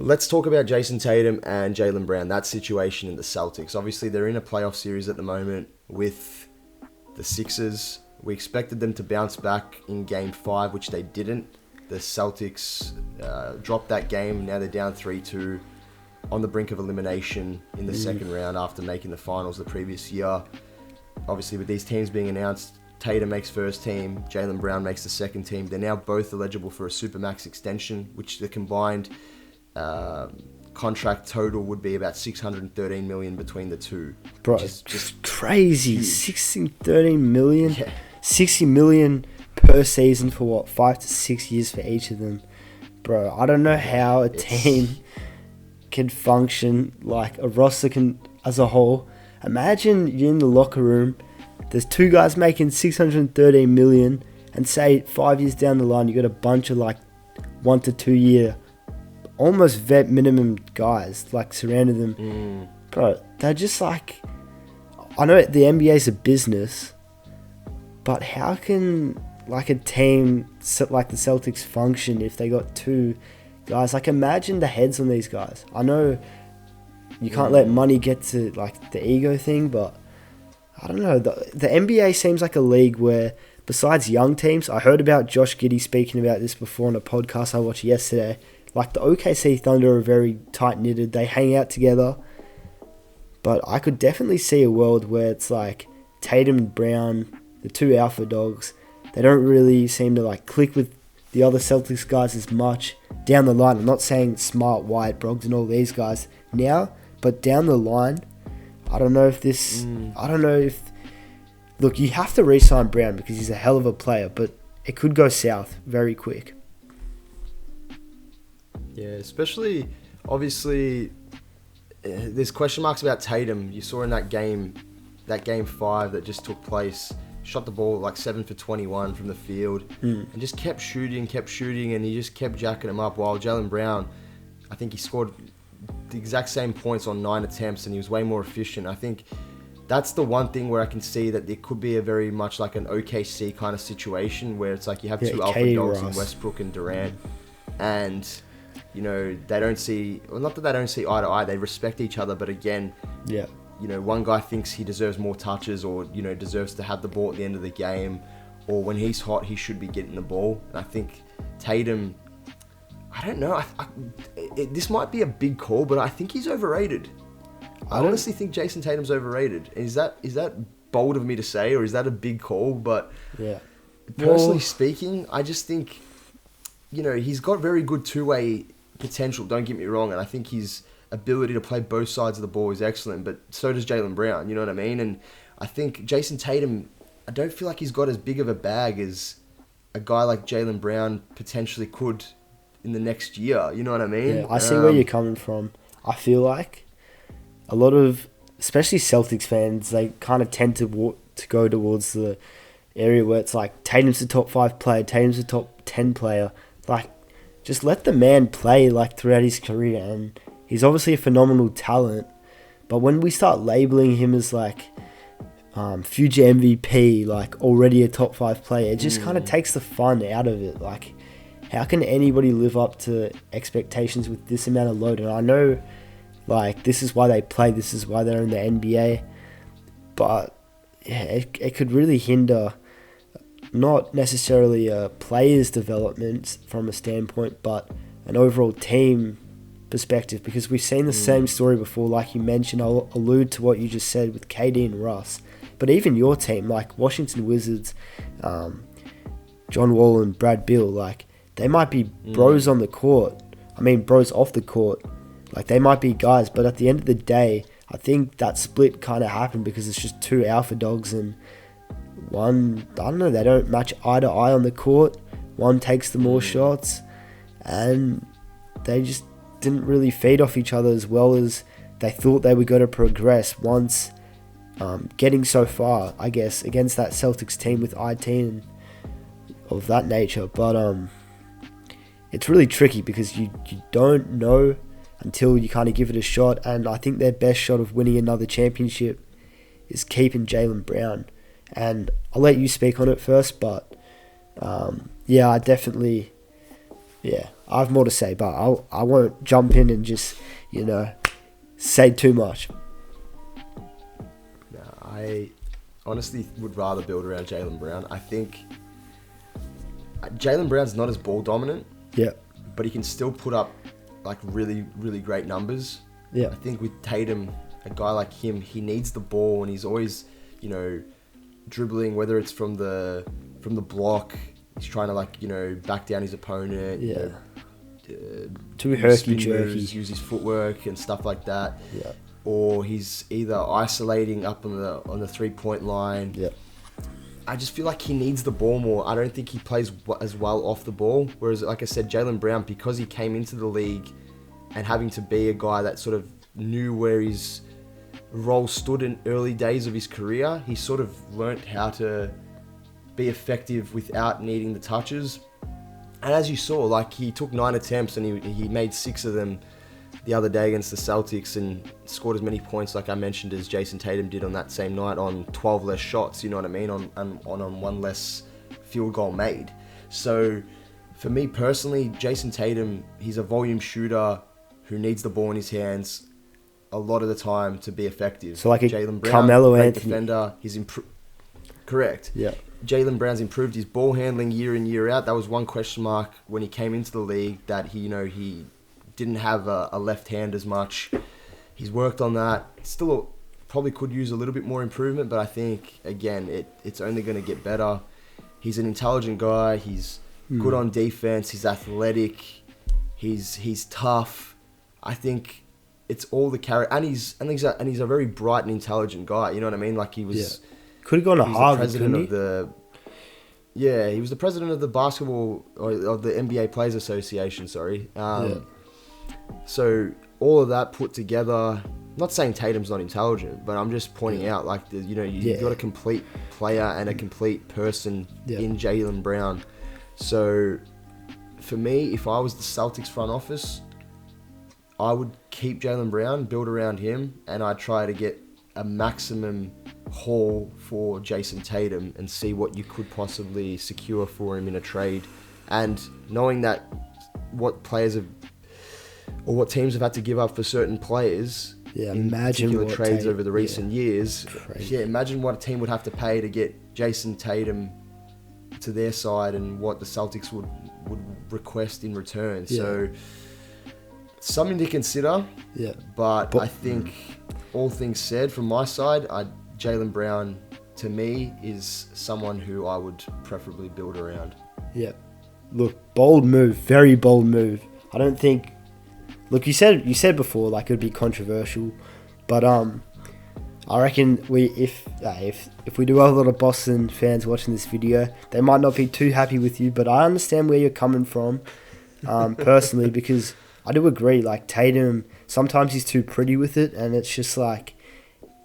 Let's talk about Jason Tatum and Jaylen Brown, that situation in the Celtics. Obviously, they're in a playoff series at the moment with the Sixers. We expected them to bounce back in Game 5, which they didn't. The Celtics dropped that game. Now they're down 3-2 on the brink of elimination in the second round after making the finals the previous year. Obviously, with these teams being announced, Tatum makes first team, Jaylen Brown makes the second team. They're now both eligible for a supermax extension, which the combined contract total would be about $613 million between the two. Bro, just crazy. 13 million. Yeah. 60 million per season for what, 5 to 6 years for each of them. Bro, I don't know how a team can function, like a roster can as a whole. Imagine you're in the locker room, there's two guys making 613 million, and say 5 years down the line you got a bunch of like 1 to 2 year almost vet minimum guys like surrounding them. Bro, they're just like, I know the NBA is a business, but how can like a team like the Celtics function if they got two guys? Like, imagine the heads on these guys. I know you can't let money get to like the ego thing, but I don't know. The NBA seems like a league where, besides young teams, I heard about Josh Giddey speaking about this before on a podcast I watched yesterday. Like, the OKC Thunder are very tight-knitted. They hang out together. But I could definitely see a world where it's like Tatum and Brown, the two alpha dogs, they don't really seem to like click with the other Celtics guys as much down the line. I'm not saying Smart, White, Brogdon, all these guys now, but down the line, I don't know if this... I don't know if... Look, you have to re-sign Brown because he's a hell of a player, but it could go south very quick. Yeah, especially, obviously, there's question marks about Tatum. You saw in that game 5 that just took place, shot the ball like 7 for 21 from the field, and just kept shooting, and he just kept jacking him up, while Jaylen Brown, I think he scored the exact same points on 9 attempts, and he was way more efficient. I think that's the one thing where I can see that there could be a very much like an OKC kind of situation where it's like you have two alpha dogs in Westbrook and Durant, and... You know, they don't see... Well, not that they don't see eye to eye. They respect each other. But again, you know, one guy thinks he deserves more touches or, you know, deserves to have the ball at the end of the game. Or when he's hot, he should be getting the ball. And I think Tatum... I don't know. This might be a big call, but I think he's overrated. I honestly think Jason Tatum's overrated. Is that bold of me to say, or is that a big call? But personally speaking, I just think... You know, he's got very good two-way potential, don't get me wrong, and I think his ability to play both sides of the ball is excellent, but so does Jaylen Brown, you know what I mean? And I think Jason Tatum, I don't feel like he's got as big of a bag as a guy like Jaylen Brown potentially could in the next year, you know what I mean? Yeah, I see where you're coming from. I feel like a lot of, especially Celtics fans, they kind of tend to go towards the area where it's like, Tatum's the top 5 player, Tatum's the top 10 player. Like, just let the man play like throughout his career, and he's obviously a phenomenal talent. But when we start labeling him as like future MVP, like already a top 5 player, it just kind of takes the fun out of it. Like, how can anybody live up to expectations with this amount of load? And I know, like, this is why they play, this is why they're in the NBA, but yeah, it could really hinder. Not necessarily a player's development from a standpoint, but an overall team perspective, because we've seen the same story before. Like you mentioned, I'll allude to what you just said with KD and Russ, but even your team, like Washington Wizards, John Wall and Brad Beal, like they might be bros on the court. I mean, bros off the court. Like they might be guys, but at the end of the day, I think that split kind of happened because it's just two alpha dogs, and one, I don't know, they don't match eye to eye on the court. One takes the more shots, and they just didn't really feed off each other as well as they thought they were going to progress once getting so far, I guess, against that Celtics team with IT and of that nature. But it's really tricky because you don't know until you kind of give it a shot, and I think their best shot of winning another championship is keeping Jaylen Brown. And I'll let you speak on it first, but I I have more to say, but I won't jump in and just, say too much. No, I honestly would rather build around Jaylen Brown. I think Jaylen Brown's not as ball dominant. Yeah. But he can still put up like really, really great numbers. Yeah. I think with Tatum, a guy like him, he needs the ball and he's always, dribbling, whether it's from the block, he's trying to back down his opponent. Yeah. Too herky-jerky. Use his footwork and stuff like that. Yeah. Or he's either isolating up on the 3-point line. Yeah. I just feel like he needs the ball more. I don't think he plays as well off the ball. Whereas, like I said, Jaylen Brown, because he came into the league and having to be a guy that sort of knew where his role stood in early days of his career, he sort of learnt how to be effective without needing the touches. And as you saw, like, he took 9 attempts and he made 6 of them the other day against the Celtics and scored as many points, like I mentioned, as Jason Tatum did on that same night on 12 less shots, you know what I mean, on 1 less field goal made. So for me personally, Jason Tatum, he's a volume shooter who needs the ball in his hands a lot of the time to be effective. So like a Jaylen Brown, Carmelo great Anthony. defender, he's correct. Yeah. Jaylen Brown's improved his ball handling year in, year out. That was one question mark when he came into the league, that he didn't have a left hand as much. He's worked on that. Still probably could use a little bit more improvement, but I think, again, it's only going to get better. He's an intelligent guy. He's good on defense. He's athletic. He's tough. I think it's all the character, and he's a very bright and intelligent guy. You know what I mean? Like, he was. Yeah. Could have gone to Harvard, couldn't he? He was the president of the basketball, or of the NBA Players Association, sorry. So all of that put together, not saying Tatum's not intelligent, but I'm just pointing out, like, you've got a complete player and a complete person in Jaylen Brown. So for me, if I was the Celtics front office, I would keep Jaylen Brown, build around him, and I'd try to get a maximum haul for Jason Tatum and see what you could possibly secure for him in a trade. And knowing that what teams have had to give up for certain players in particular trades over the recent years. Crazy. Yeah, imagine what a team would have to pay to get Jason Tatum to their side and what the Celtics would request in return. Yeah. So something to consider. Yeah. But I think, all things said, from my side, Jaylen Brown, to me, is someone who I would preferably build around. Yeah. Look, bold move, very bold move. I don't think. Look, you said before, like, it would be controversial, but I reckon if we do have a lot of Boston fans watching this video, they might not be too happy with you, but I understand where you're coming from, personally, because I do agree, like, Tatum, sometimes he's too pretty with it, and it's just like,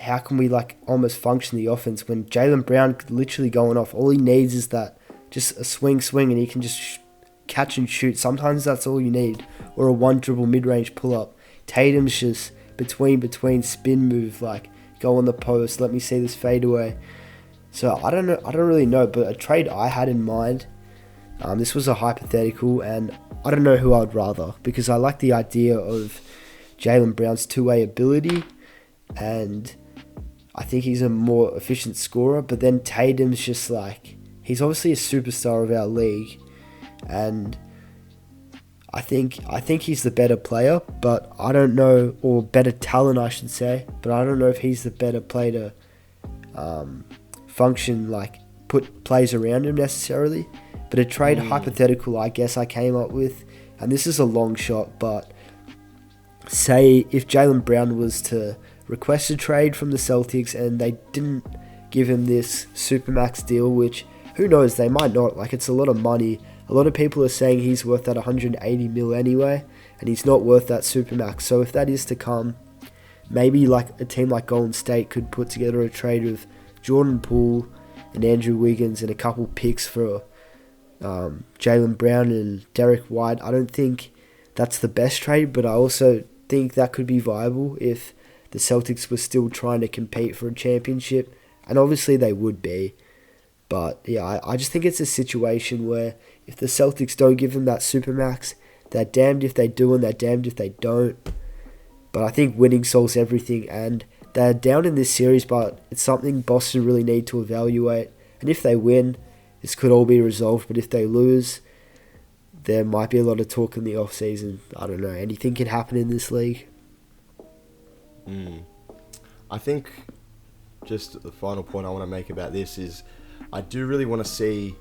how can we, like, almost function the offense when Jaylen Brown could literally going off? All he needs is that, just a swing, and he can just catch and shoot. Sometimes that's all you need, or a one dribble mid-range pull-up. Tatum's just between spin move, like, go on the post, let me see this fadeaway. So I don't really know, but a trade I had in mind, this was a hypothetical, and I don't know who I'd rather, because I like the idea of Jaylen Brown's two-way ability, and I think he's a more efficient scorer, but then Tatum's just like, he's obviously a superstar of our league, and I think he's the better player, but I don't know, or better talent I should say, but I don't know if he's the better player to function, like, put plays around him necessarily. But a trade hypothetical I guess I came up with, and this is a long shot, but say if Jaylen Brown was to request a trade from the Celtics and they didn't give him this supermax deal, which who knows, they might not, like, it's a lot of money. A lot of people are saying he's worth that 180 mil anyway, and he's not worth that supermax. So if that is to come, maybe like a team like Golden State could put together a trade with Jordan Poole and Andrew Wiggins and a couple picks for Jaylen Brown and Derek White. I don't think that's the best trade, but I also think that could be viable if the Celtics were still trying to compete for a championship, and obviously they would be. But yeah, I just think it's a situation where if the Celtics don't give him that supermax, They're damned if they do and they're damned if they don't. But I think winning solves everything, and they're down in this series, but it's something Boston really need to evaluate. And if they win, this could all be resolved. But if they lose, there might be a lot of talk in the off-season. I don't know. Anything can happen in this league. I think just the final point I want to make about this is I do really want to see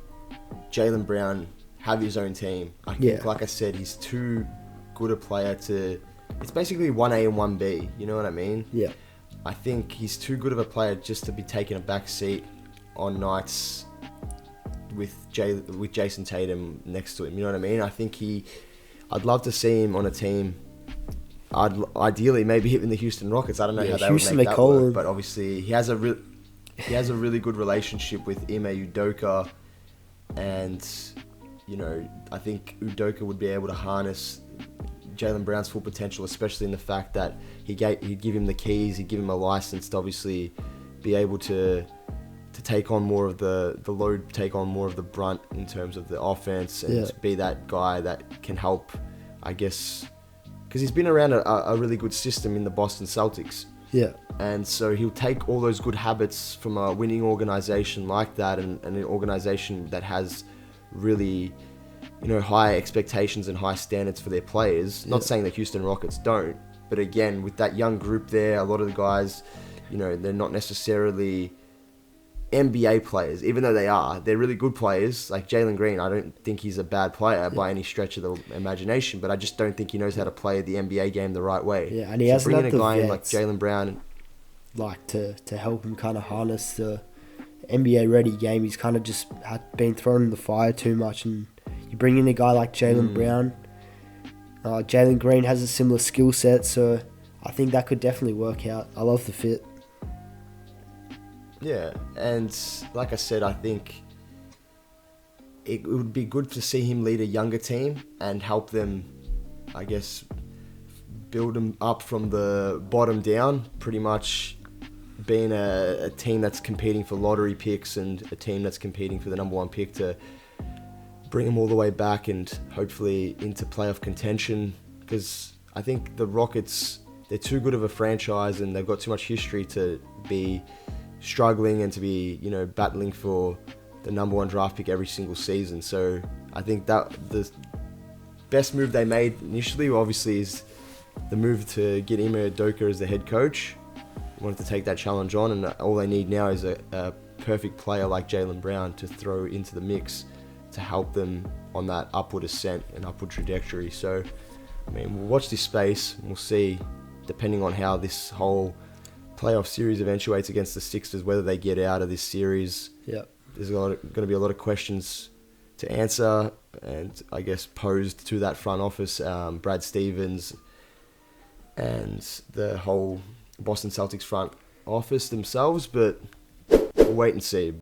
Jaylen Brown have his own team. I think, like I said, he's too good a player to... It's basically 1A and 1B, you know what I mean? Yeah. I think he's too good of a player just to be taking a back seat on nights with Jason Tatum next to him, you know what I mean? I think I'd love to see him on a team. Ideally, maybe even the Houston Rockets. I don't know how they would make that work, but obviously he has a really good relationship with Ime Udoka, and you know, I think Udoka would be able to harness Jaylen Brown's full potential, especially in the fact that he'd give him the keys, he'd give him a license to obviously be able to take on more of the load, take on more of the brunt in terms of the offense, and be that guy that can help, I guess, because he's been around a really good system in the Boston Celtics. Yeah. And so he'll take all those good habits from a winning organization like that, and an organization that has really, you know, high expectations and high standards for their players. Not saying that Houston Rockets don't, but again, with that young group there, a lot of the guys, you know, they're not necessarily NBA players, even though they're really good players. Like Jalen Green, I don't think he's a bad player by any stretch of the imagination, but I just don't think he knows how to play the NBA game the right way. Yeah, and he hasn't had a guy in like Jaylen Brown, like to help him kind of harness the NBA ready game. He's kind of just been thrown in the fire too much, and you bring in a guy like Jaylen Brown. Jalen Green has a similar skill set, so I think that could definitely work out. I love the fit. Yeah, and like I said, I think it would be good to see him lead a younger team and help them, I guess, build them up from the bottom down, pretty much being a team that's competing for lottery picks and a team that's competing for the number one pick, to bring them all the way back and hopefully into playoff contention. Because I think the Rockets, they're too good of a franchise and they've got too much history to be struggling and to be, you know, battling for the number one draft pick every single season. So I think that the best move they made initially, obviously, is the move to get Ime Udoka as the head coach. They wanted to take that challenge on, and all they need now is a perfect player like Jaylen Brown to throw into the mix to help them on that upward ascent and upward trajectory. So, I mean, we'll watch this space and we'll see, depending on how this whole playoff series eventuates against the Sixers, whether they get out of this series. Yeah, there's going to be a lot of questions to answer, and I guess posed to that front office, Brad Stevens, and the whole Boston Celtics front office themselves. But we'll wait and see.